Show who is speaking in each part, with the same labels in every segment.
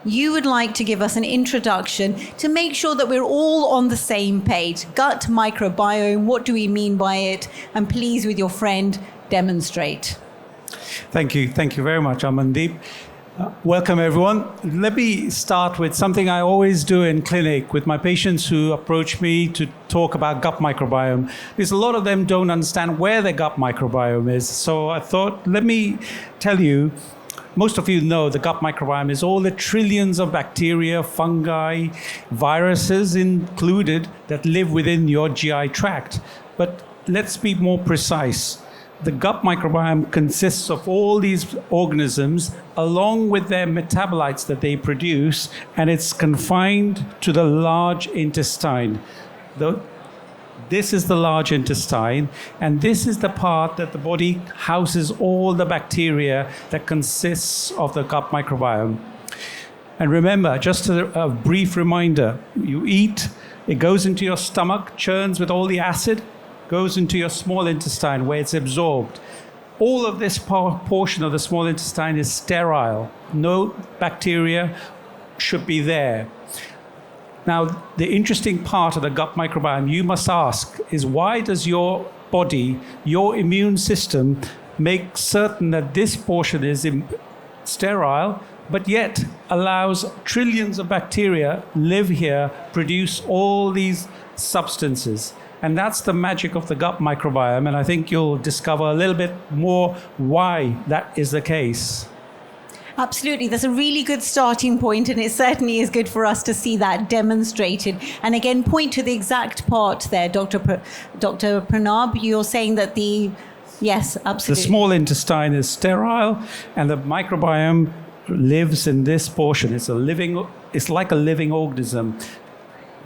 Speaker 1: you would like to give us an introduction to make sure that we're all on the same page. Gut microbiome, what do we mean by it? And please, with your friend, demonstrate.
Speaker 2: Thank you. Thank you very much, Amandeep. Welcome, everyone. Let me start with something I always do in clinic with my patients who approach me to talk about gut microbiome, because a lot of them don't understand where their gut microbiome is. So I thought, let me tell you, most of you know the gut microbiome is all the trillions of bacteria, fungi, viruses included that live within your GI tract. But let's be more precise. The gut microbiome consists of all these organisms along with their metabolites that they produce, and it's confined to the large intestine. This is the large intestine, and this is the part that the body houses all the bacteria that consists of the gut microbiome. And remember, just a brief reminder, you eat, it goes into your stomach, churns with all the acid, goes into your small intestine where it's absorbed. All of this portion of the small intestine is sterile. No bacteria should be there. Now, the interesting part of the gut microbiome you must ask is, why does your body, your immune system, make certain that this portion is sterile, but yet allows trillions of bacteria live here, produce all these substances? And that's the magic of the gut microbiome, and I think you'll discover a little bit more why that is the case.
Speaker 1: Absolutely. That's a really good starting point, and it certainly is good for us to see that demonstrated. And again, point to the exact part there, Dr. Pranab. You're saying that yes, absolutely.
Speaker 2: The small intestine is sterile, and the microbiome lives in this portion. It's like a living organism,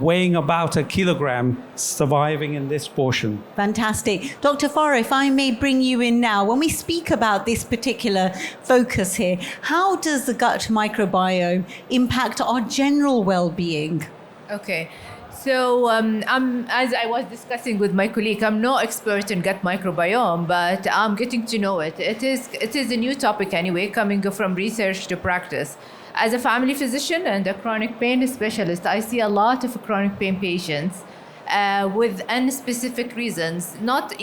Speaker 2: weighing about 1 kilogram, surviving in this portion.
Speaker 1: Fantastic. Dr. Farah, if I may bring you in now, when we speak about this particular focus here, how does the gut microbiome impact our general well-being?
Speaker 3: Okay. So as I was discussing with my colleague, I'm no expert in gut microbiome, but I'm getting to know it. It is a new topic anyway, coming from research to practice. As a family physician and a chronic pain specialist, I see a lot of chronic pain patients with unspecific reasons. Not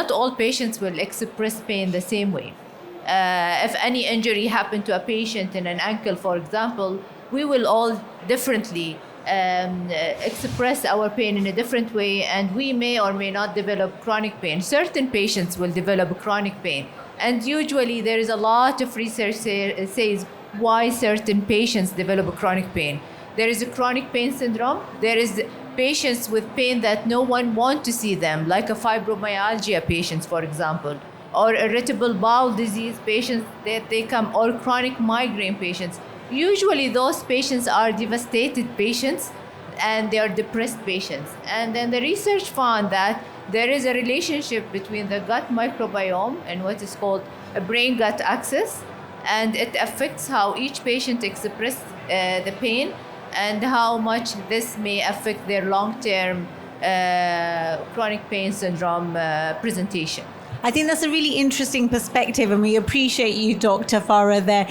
Speaker 3: all patients will express pain the same way. If any injury happened to a patient in an ankle, for example, we will all differently express our pain in a different way, and we may or may not develop chronic pain. Certain patients will develop chronic pain, and usually there is a lot of research says why certain patients develop chronic pain. There is a chronic pain syndrome. There is patients with pain that no one wants to see them, like a fibromyalgia patients, for example, or irritable bowel disease patients that they come, or chronic migraine patients. Usually those patients are devastated patients and they are depressed patients. And then the research found that there is a relationship between the gut microbiome and what is called a brain-gut axis, and it affects how each patient expresses the pain and how much this may affect their long-term chronic pain syndrome presentation.
Speaker 1: I think that's a really interesting perspective, and we appreciate you, Dr. Farah, there,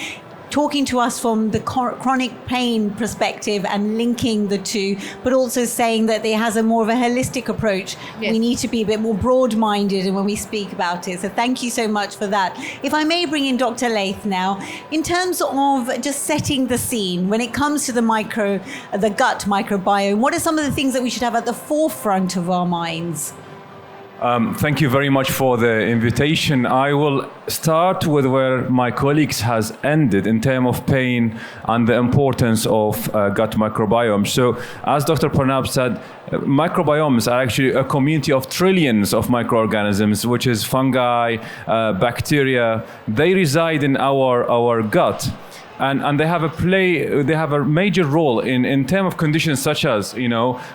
Speaker 1: talking to us from the chronic pain perspective and linking the two, but also saying that it has a more of a holistic approach. Yes. We need to be a bit more broad-minded when we speak about it. So thank you so much for that. If I may bring in Dr. Laith now, in terms of just setting the scene, when it comes to the gut microbiome, what are some of the things that we should have at the forefront of our minds?
Speaker 4: Thank you very much for the invitation. I will start with where my colleagues has ended in terms of pain and the importance of gut microbiome. So as Dr. Pranab said, microbiomes are actually a community of trillions of microorganisms, which is fungi, bacteria. They reside in our gut. And they have a major role in terms of conditions such as,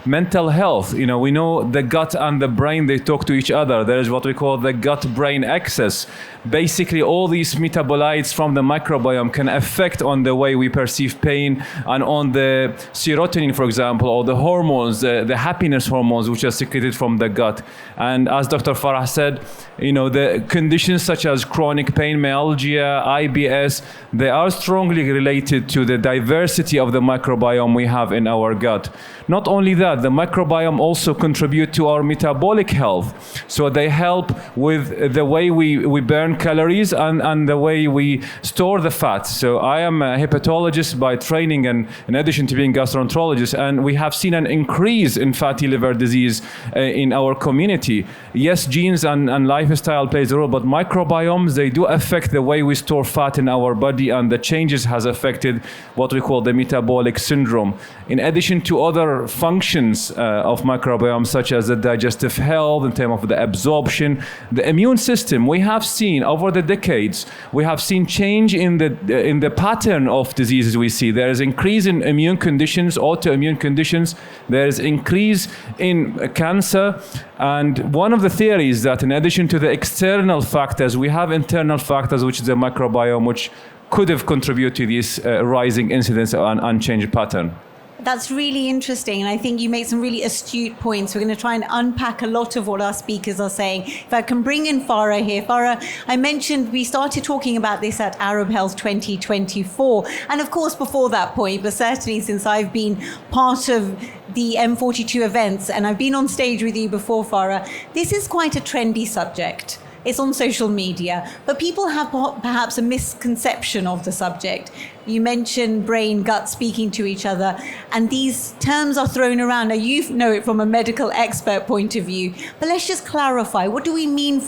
Speaker 4: mental health. We know the gut and the brain, they talk to each other. There is what we call the gut-brain axis. basically all these metabolites from the microbiome can affect on the way we perceive pain and on the serotonin, for example, or the hormones, the happiness hormones, which are secreted from the gut. And as Dr. Farah said, the conditions such as chronic pain, myalgia, IBS, they are strongly related to the diversity of the microbiome we have in our gut. Not only that, the microbiome also contribute to our metabolic health. So they help with the way we burn calories and the way we store the fat. So I am a hepatologist by training and in addition to being gastroenterologist, and we have seen an increase in fatty liver disease in our community. Yes, genes and lifestyle plays a role, but microbiomes, they do affect the way we store fat in our body, and the changes has affected what we call the metabolic syndrome. In addition to other functions of microbiome, such as the digestive health, in terms of the absorption, the immune system, we have seen over the decades, we have seen change in the pattern of diseases we see. There is increase in immune conditions, autoimmune conditions. There is increase in cancer. And one of the theories that in addition to the external factors, we have internal factors, which is the microbiome, which could have contributed to this rising incidence and unchanged pattern.
Speaker 1: That's really interesting. And I think you made some really astute points. We're going to try and unpack a lot of what our speakers are saying. If I can bring in Farah here. Farah, I mentioned we started talking about this at Arab Health 2024. And of course, before that point, but certainly since I've been part of the M42 events and I've been on stage with you before, Farah, this is quite a trendy subject. It's on social media, but people have perhaps a misconception of the subject. You mentioned brain, gut speaking to each other, and these terms are thrown around. Now, you know it from a medical expert point of view, but let's just clarify. What do we mean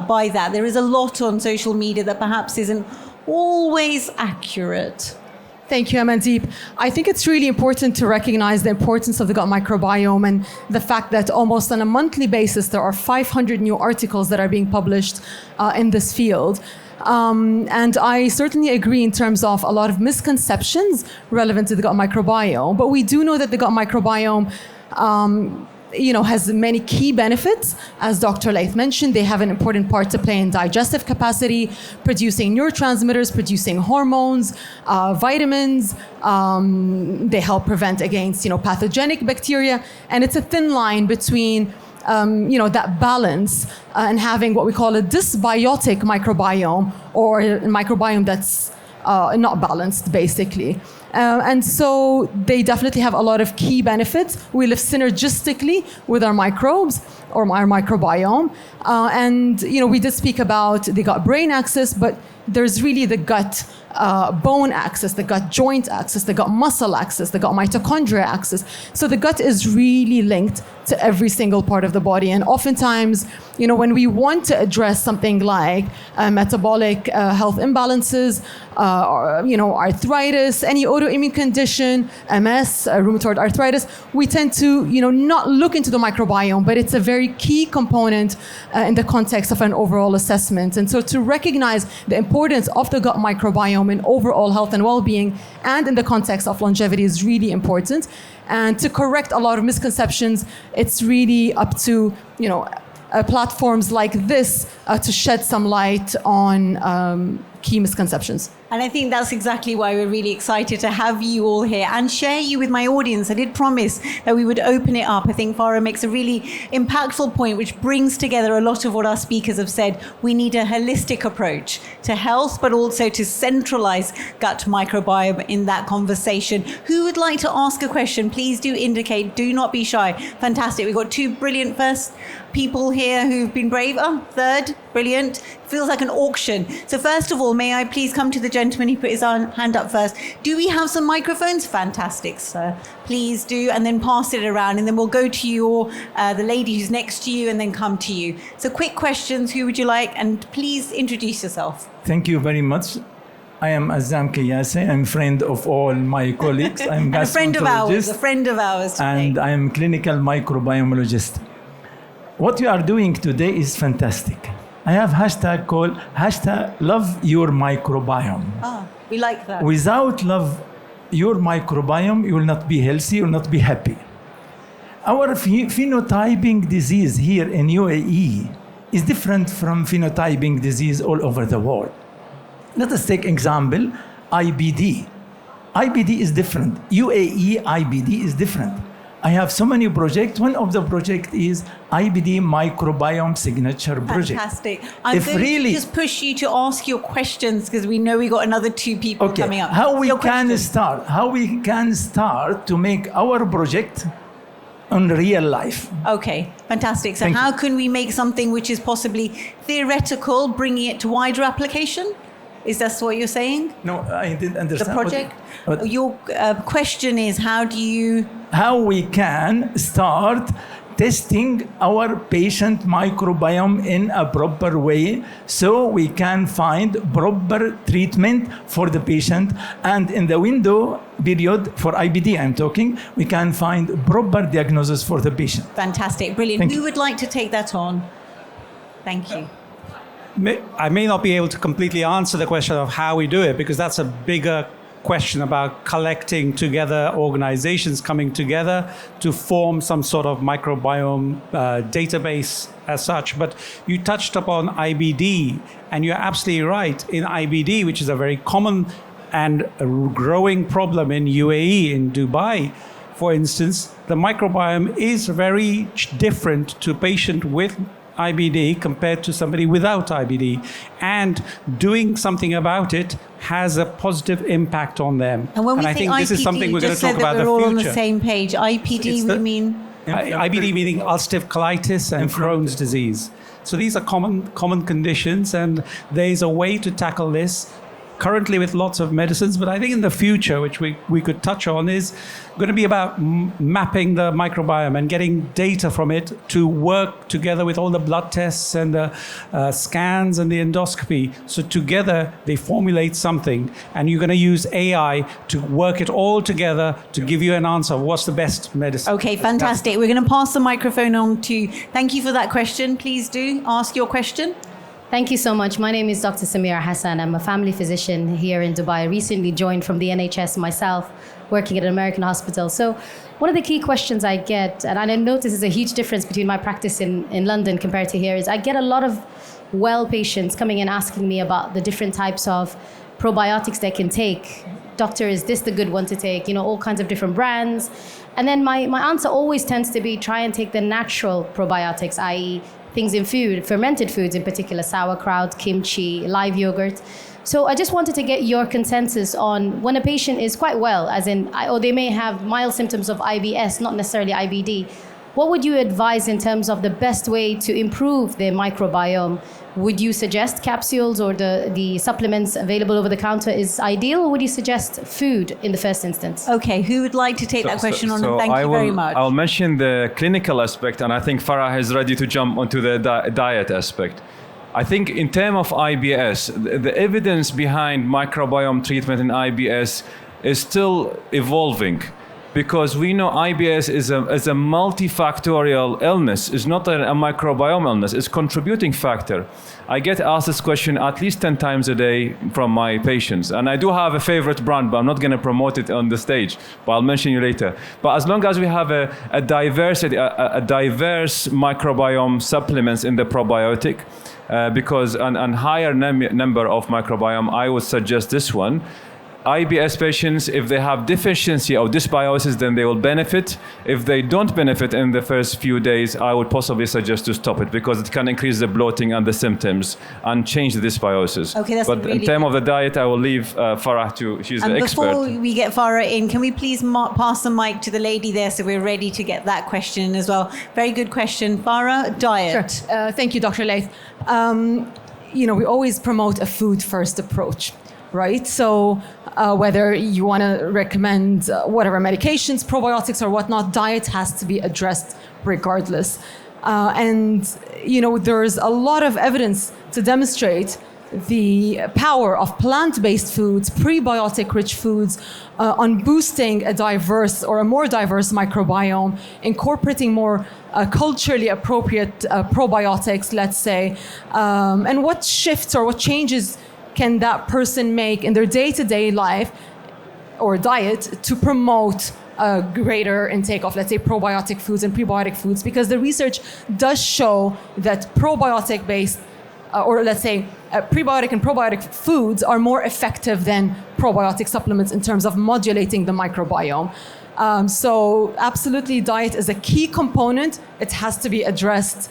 Speaker 1: by that? There is a lot on social media that perhaps isn't always accurate.
Speaker 5: Thank you, Amandeep. I think it's really important to recognize the importance of the gut microbiome and the fact that almost on a monthly basis, there are 500 new articles that are being published in this field. And I certainly agree in terms of a lot of misconceptions relevant to the gut microbiome, but we do know that the gut microbiome has many key benefits. As Dr. Laith mentioned, they have an important part to play in digestive capacity, producing neurotransmitters, producing hormones, vitamins. They help prevent against, pathogenic bacteria. And it's a thin line between, that balance and having what we call a dysbiotic microbiome, or a microbiome that's not balanced, basically. And so they definitely have a lot of key benefits. We live synergistically with our microbes or our microbiome. And we did speak about the gut-brain axis, but there's really the gut bone axis, the gut joint axis, the gut muscle axis, the gut mitochondria axis. So the gut is really linked to every single part of the body. And oftentimes, when we want to address something like metabolic health imbalances, arthritis, any autoimmune condition, MS, rheumatoid arthritis, we tend to, not look into the microbiome, but it's a very key component in the context of an overall assessment. And so to recognize the importance of the gut microbiome in overall health and well-being and in the context of longevity is really important. And to correct a lot of misconceptions, it's really up to, platforms like this to shed some light on key misconceptions.
Speaker 1: And I think that's exactly why we're really excited to have you all here and share you with my audience. I did promise that we would open it up. I think Farah makes a really impactful point, which brings together a lot of what our speakers have said. We need a holistic approach to health, but also to centralize gut microbiome in that conversation. Who would like to ask a question? Please do indicate. Do not be shy. Fantastic. We've got two brilliant first people here who've been brave. Oh, third. Brilliant. Feels like an auction. So first of all, may I please come to the gentleman who put his hand up first. Do we have some microphones? Fantastic, sir. Please do, and then pass it around, and then we'll go to you, or the lady who's next to you, and then come to you. So quick questions, who would you like? And please introduce yourself.
Speaker 6: Thank you very much. I am Azam Kiyase. I'm a friend of all my colleagues. I'm
Speaker 1: a friend of ours today.
Speaker 6: And I am clinical microbiologist. What you are doing today is fantastic. I have hashtag called love your microbiome.
Speaker 1: We like that.
Speaker 6: Without love your microbiome, you will not be healthy, you will not be happy. Our phenotyping disease here in UAE is different from phenotyping disease all over the world. Let us take example, IBD. IBD is different. UAE IBD is different. I have so many projects. One of the project is IBD microbiome signature project.
Speaker 1: Fantastic. I'm going to just push you to ask your questions because we know we got another 2 people coming up.
Speaker 6: How we can start to make our project on real life.
Speaker 1: Okay, fantastic. So how can we make something which is possibly theoretical, bringing it to wider application? Is that what you're saying?
Speaker 6: No, I didn't understand.
Speaker 1: The project? Your question is
Speaker 6: how we can start testing our patient microbiome in a proper way so we can find proper treatment for the patient, and in the window period for IBD I'm talking, we can find proper diagnosis for the patient.
Speaker 1: Fantastic, brilliant. Who would like to take that on? Thank you.
Speaker 2: I may not be able to completely answer the question of how we do it because that's a bigger question about collecting together, organizations coming together to form some sort of microbiome database as such. But you touched upon IBD, and you're absolutely right. In IBD, which is a very common and a growing problem in UAE, in Dubai, for instance, the microbiome is very different to a patient with IBD compared to somebody without IBD, and doing something about it has a positive impact on them.
Speaker 1: And when we
Speaker 2: I think
Speaker 1: IPD,
Speaker 2: this is something we're going to talk about in the
Speaker 1: future. We're all on the
Speaker 2: future.
Speaker 1: same page. IPD, we mean?
Speaker 2: IBD meaning ulcerative colitis and Crohn's disease. So these are common conditions, and there's a way to tackle this currently with lots of medicines, but I think in the future, which we could touch on, is going to be about mapping the microbiome and getting data from it to work together with all the blood tests and the scans and the endoscopy. So together they formulate something, and you're going to use AI to work it all together to give you an answer of what's the best medicine.
Speaker 1: Okay, fantastic. We're going to pass the microphone on to, thank you for that question. Please do ask your question.
Speaker 7: Thank you so much. My name is Dr. Samira Hassan. I'm a family physician here in Dubai. I recently joined from the NHS myself, working at an American hospital. So one of the key questions I get, and I notice is a huge difference between my practice in London compared to here, is I get a lot of well patients coming in asking me about the different types of probiotics they can take. Doctor, is this the good one to take? You know, all kinds of different brands. And then my answer always tends to be try and take the natural probiotics, i.e., things in food, fermented foods in particular, sauerkraut, kimchi, live yogurt. So I just wanted to get your consensus on when a patient is quite well, as in, or they may have mild symptoms of IBS, not necessarily IBD. What would you advise in terms of the best way to improve their microbiome? Would you suggest capsules or the supplements available over the counter is ideal, or would you suggest food in the first instance?
Speaker 1: Okay, who would like to take that question on? And thank you very much.
Speaker 4: I'll mention the clinical aspect, and I think Farah is ready to jump onto the diet aspect. I think in terms of IBS, the evidence behind microbiome treatment in IBS is still evolving. Because we know IBS is a multifactorial illness. It's not a microbiome illness. It's a contributing factor. I get asked this question at least 10 times a day from my patients. And I do have a favorite brand, but I'm not going to promote it on the stage. But I'll mention you later. But as long as we have a diverse microbiome supplements in the probiotic, because an higher number of microbiome, I would suggest this one. IBS patients, if they have deficiency of dysbiosis, then they will benefit. If they don't benefit in the first few days, I would possibly suggest to stop it because it can increase the bloating and the symptoms and change the dysbiosis.
Speaker 1: Okay, that's
Speaker 4: but
Speaker 1: really
Speaker 4: in terms of the diet, I will leave Farah to, she's the expert.
Speaker 1: Before we get Farah in, can we please pass the mic to the lady there so we're ready to get that question in as well? Very good question. Farah, diet.
Speaker 5: Sure. Thank you, Dr. Laith. We always promote a food-first approach, right? So whether you want to recommend whatever medications, probiotics or whatnot, diet has to be addressed regardless. There's a lot of evidence to demonstrate the power of plant-based foods, prebiotic-rich foods, on boosting a more diverse microbiome, incorporating more culturally appropriate probiotics, let's say, and what shifts or what changes can that person make in their day-to-day life or diet to promote a greater intake of, let's say, probiotic foods and prebiotic foods, because the research does show that probiotic-based, or let's say prebiotic and probiotic foods are more effective than probiotic supplements in terms of modulating the microbiome. So absolutely, diet is a key component. It has to be addressed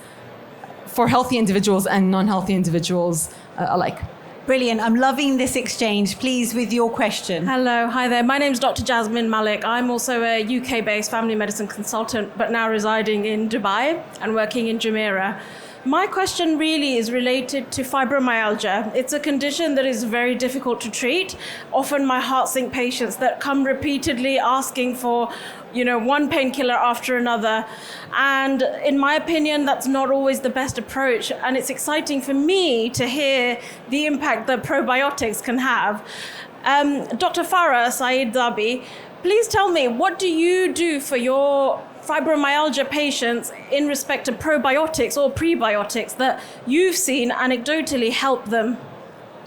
Speaker 5: for healthy individuals and non-healthy individuals alike.
Speaker 1: Brilliant. I'm loving this exchange. Please, with your question.
Speaker 8: Hello, hi there. My name is Dr. Jasmine Malik. I'm also a UK-based family medicine consultant, but now residing in Dubai and working in Jumeirah. My question really is related to fibromyalgia. It's a condition that is very difficult to treat. Often my heart sink patients that come repeatedly asking for, one painkiller after another. And in my opinion, that's not always the best approach. And it's exciting for me to hear the impact that probiotics can have. Dr. Farah Saeed Al Zaabi, please tell me, what do you do for your fibromyalgia patients in respect to probiotics or prebiotics that you've seen anecdotally help them?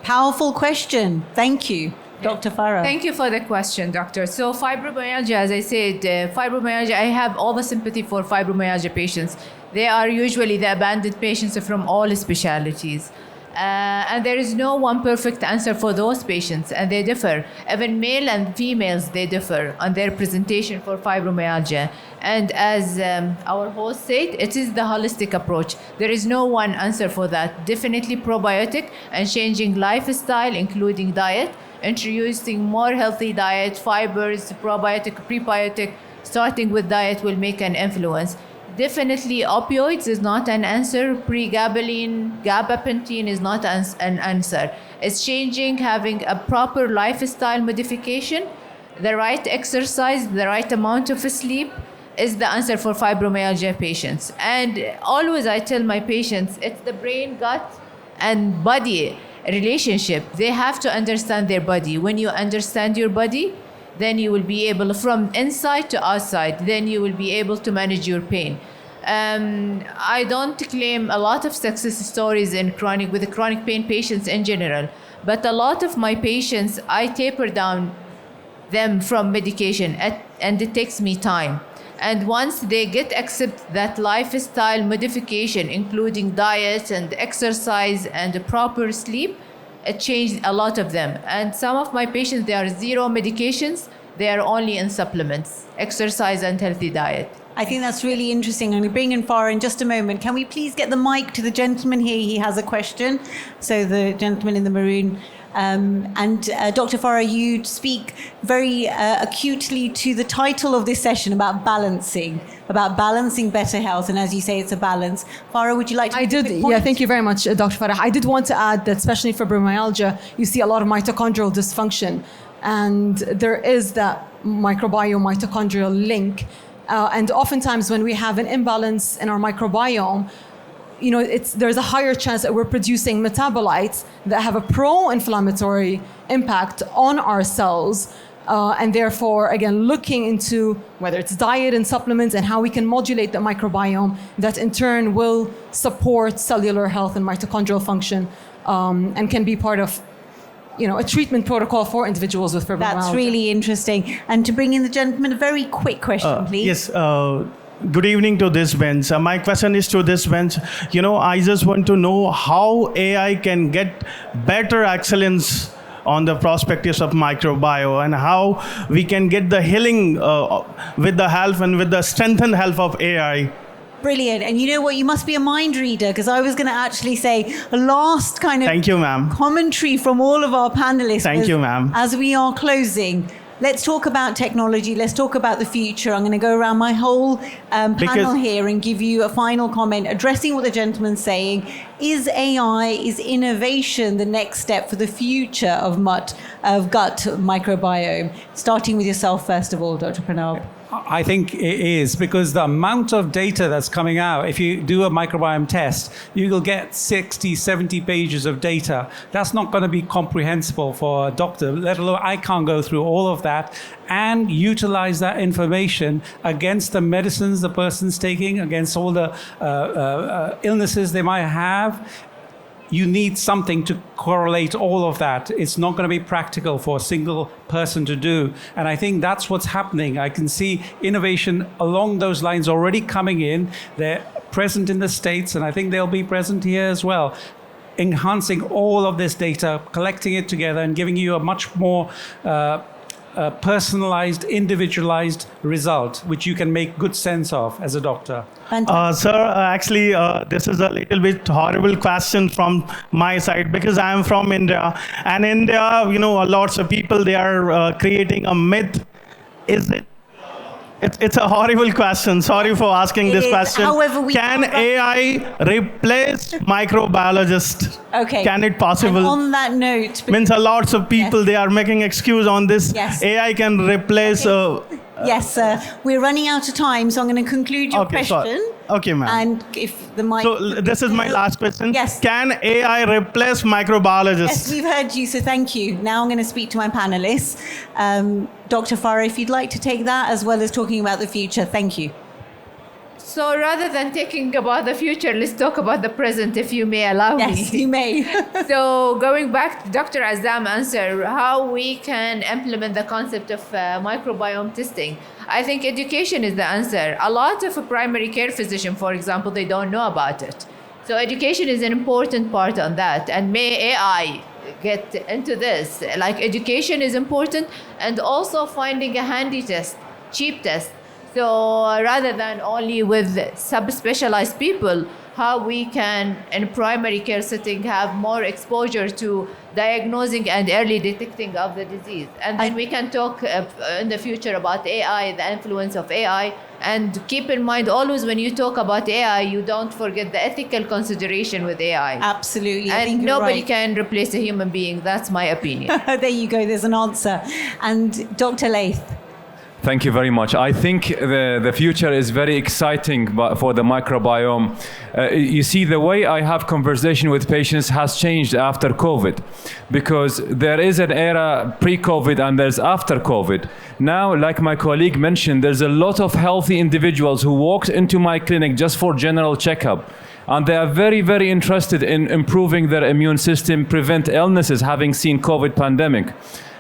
Speaker 1: Powerful question. Thank you, Dr. Farah.
Speaker 3: Thank you for the question, doctor. So fibromyalgia, as I said, fibromyalgia, I have all the sympathy for fibromyalgia patients. They are usually the abandoned patients from all specialities. And there is no one perfect answer for those patients, and they differ. Even male and females, they differ on their presentation for fibromyalgia. And as our host said, it is the holistic approach. There is no one answer for that. Definitely probiotic and changing lifestyle, including diet, introducing more healthy diet, fibers, probiotic, prebiotic, starting with diet will make an influence. Definitely opioids is not an answer. Pregabalin, gabapentin is not an answer. It's changing, having a proper lifestyle modification, the right exercise, the right amount of sleep is the answer for fibromyalgia patients. And always I tell my patients, it's the brain, gut, and body relationship. They have to understand their body. When you understand your body, then you will be able, from inside to outside, then you will be able to manage your pain. I don't claim a lot of success stories with the chronic pain patients in general, but a lot of my patients, I taper down them from medication, and it takes me time. And once they accept that lifestyle modification, including diet and exercise and proper sleep, it changed a lot of them. And some of my patients, they are zero medications. They are only in supplements, exercise and healthy diet.
Speaker 1: I think that's really interesting. I'm going to bring in Farah in just a moment. Can we please get the mic to the gentleman here? He has a question. So the gentleman in the maroon. Dr. Farah, you speak very acutely to the title of this session about balancing better health. And as you say, it's a balance. Farah, would you like to make a quick point?
Speaker 5: Yeah, thank you very much, Dr. Farah. I did want to add that especially for fibromyalgia, you see a lot of mitochondrial dysfunction. And there is that microbiome-mitochondrial link. And oftentimes when we have an imbalance in our microbiome, there's a higher chance that we're producing metabolites that have a pro-inflammatory impact on our cells. And therefore, again, looking into whether it's diet and supplements and how we can modulate the microbiome, that in turn will support cellular health and mitochondrial function, and can be part of a treatment protocol for individuals with fibromyalgia.
Speaker 1: That's really interesting. And to bring in the gentleman, a very quick question, please.
Speaker 9: Yes. Good evening to this bench. My question is to this bench. I just want to know how AI can get better excellence on the perspectives of microbiome, and how we can get the healing with the help and with the strengthened help of AI.
Speaker 1: Brilliant. And you know what? You must be a mind reader, because I was going to actually say a last kind of
Speaker 9: Thank you, ma'am.
Speaker 1: commentary from all of our panelists.
Speaker 9: Thank you, ma'am.
Speaker 1: As we are closing, let's talk about technology. Let's talk about the future. I'm going to go around my whole panel here and give you a final comment addressing what the gentleman's saying. Is AI, is innovation the next step for the future of gut microbiome? Starting with yourself, first of all, Dr. Pranab.
Speaker 2: I think it is, because the amount of data that's coming out, if you do a microbiome test, you will get 60, 70 pages of data. That's not going to be comprehensible for a doctor, let alone I can't go through all of that and utilize that information against the medicines the person's taking, against all the illnesses they might have. you need something to correlate all of that. It's not going to be practical for a single person to do. And I think that's what's happening. I can see innovation along those lines already coming in. They're present in the States, and I think they'll be present here as well, enhancing all of this data, collecting it together and giving you a much more personalized, individualized result, which you can make good sense of as a doctor.
Speaker 9: Sir, actually, this is a little bit horrible question from my side because I am from India. And India, lots of people, they are creating a myth. It's a horrible question. Sorry for asking this question.
Speaker 1: However,
Speaker 9: can AI replace microbiologists?
Speaker 1: Okay.
Speaker 9: Can it possible?
Speaker 1: And on that note,
Speaker 9: Means a lots of people, they are making excuse on this.
Speaker 1: Yes.
Speaker 9: AI can replace.
Speaker 1: Yes, sir. We're running out of time, so I'm going to conclude your question.
Speaker 9: Sorry. Okay, ma'am.
Speaker 1: And if the mic...
Speaker 9: So this is my last question.
Speaker 1: Yes.
Speaker 9: Can AI replace microbiologists?
Speaker 1: Yes, we've heard you, so thank you. Now I'm going to speak to my panelists. Dr. Farah, if you'd like to take that, as well as talking about the future. Thank you.
Speaker 3: So rather than talking about the future, let's talk about the present, if you may allow me.
Speaker 1: Yes, you may.
Speaker 3: So going back to Dr. Azzam answer, how we can implement the concept of microbiome testing. I think education is the answer. A lot of primary care physicians, for example, they don't know about it. So education is an important part on that. And may AI get into this. Like education is important, and also finding a handy test, cheap test. So rather than only with subspecialized people, how we can, in primary care setting, have more exposure to diagnosing and early detecting of the disease. And then we can talk in the future about AI, the influence of AI. And keep in mind, always when you talk about AI, you don't forget the ethical consideration with AI.
Speaker 1: Absolutely.
Speaker 3: And nobody can replace a human being. That's my opinion.
Speaker 1: There you go. There's an answer. And Dr. Laith.
Speaker 4: Thank you very much. I think the future is very exciting for the microbiome. You see, the way I have conversation with patients has changed after COVID, because there is an era pre-COVID and there's after COVID. Now, like my colleague mentioned, there's a lot of healthy individuals who walk into my clinic just for general checkup. And they are very, very interested in improving their immune system, prevent illnesses, having seen COVID pandemic.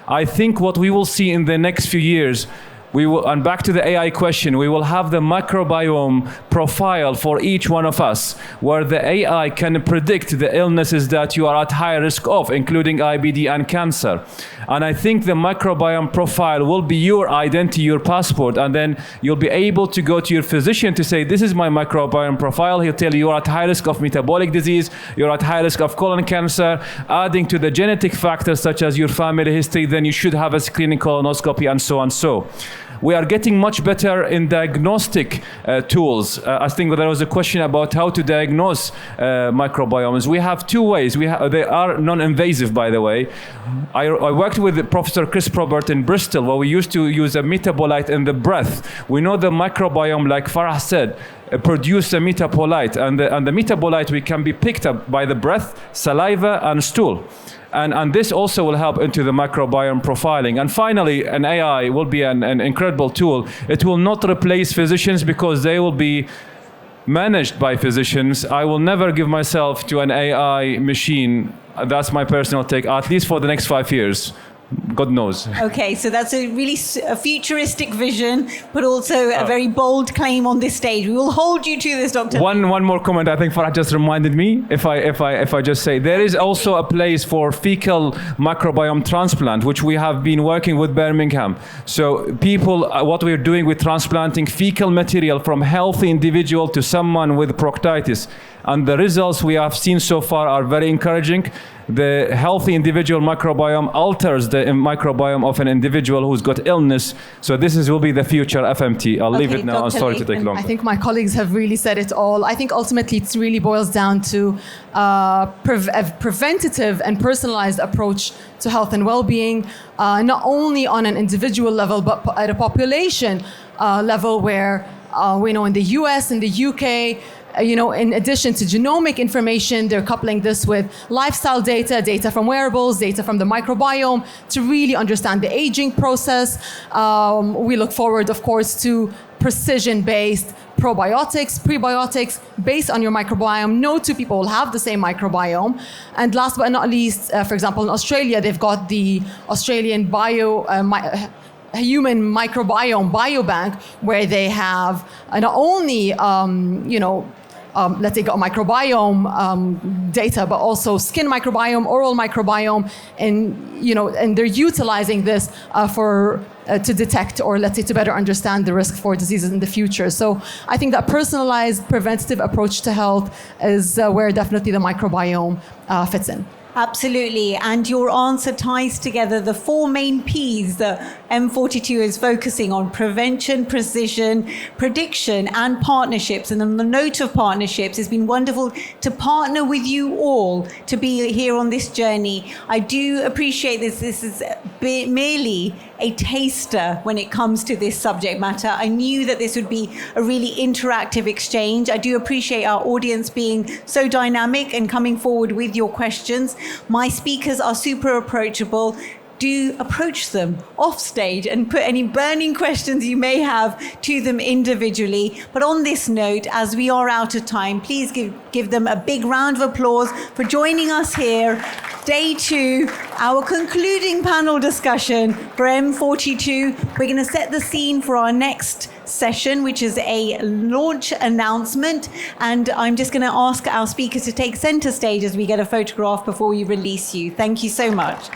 Speaker 4: I think what we will see in the next few years, and back to the AI question, we will have the microbiome profile for each one of us, where the AI can predict the illnesses that you are at high risk of, including IBD and cancer. And I think the microbiome profile will be your identity, your passport, and then you'll be able to go to your physician to say, this is my microbiome profile. He'll tell you you're at high risk of metabolic disease, you're at high risk of colon cancer, adding to the genetic factors such as your family history, then you should have a screening colonoscopy, and so on. So we are getting much better in diagnostic tools. I think there was a question about how to diagnose microbiomes. We have two ways. They are non-invasive, by the way. I worked with Professor Chris Probert in Bristol, where we used to use a metabolite in the breath. We know the microbiome, like Farah said, produce a metabolite, and the metabolite we can be picked up by the breath, saliva, and stool. And this also will help into the microbiome profiling. And finally, an AI will be an incredible tool. It will not replace physicians because they will be managed by physicians. I will never give myself to an AI machine. That's my personal take, at least for the next 5 years. God knows.
Speaker 1: Okay, so that's a really futuristic vision, but also a very bold claim on this stage. We will hold you to this, Dr.
Speaker 4: One more comment. I think Farah just reminded me. If I just say, there is also a place for fecal microbiome transplant, which we have been working with Birmingham. So people, what we're doing with transplanting fecal material from healthy individual to someone with proctitis, and the results we have seen so far are very encouraging. The healthy individual microbiome alters the microbiome of an individual who's got illness. So will be the future FMT. I'll leave it now. I'm sorry to take long.
Speaker 5: I think my colleagues have really said it all. I think ultimately it really boils down to a preventative and personalized approach to health and well-being, not only on an individual level, but at a population level where we know in the US, in the UK, in addition to genomic information, they're coupling this with lifestyle data from wearables, data from the microbiome to really understand the aging process. We look forward, of course, to precision-based, probiotics, prebiotics, based on your microbiome. No two people will have the same microbiome. And last but not least, for example, in Australia, they've got the Australian Human Microbiome Biobank, where they have not only, let's say, got microbiome data, but also skin microbiome, oral microbiome, and they're utilizing this to detect, or let's say to better understand the risk for diseases in the future. So I think that personalized preventative approach to health is where definitely the microbiome fits in.
Speaker 1: Absolutely. And your answer ties together the four main Ps that M42 is focusing on: prevention, precision, prediction, and partnerships. And on the note of partnerships, it's been wonderful to partner with you all to be here on this journey. I do appreciate this. This is merely a taster when it comes to this subject matter. I knew that this would be a really interactive exchange. I do appreciate our audience being so dynamic and coming forward with your questions. My speakers are super approachable. Do approach them off stage and put any burning questions you may have to them individually. But on this note, as we are out of time, please give them a big round of applause for joining us here. Day 2, our concluding panel discussion for M42. We're going to set the scene for our next session, which is a launch announcement. And I'm just going to ask our speakers to take center stage as we get a photograph before we release you. Thank you so much.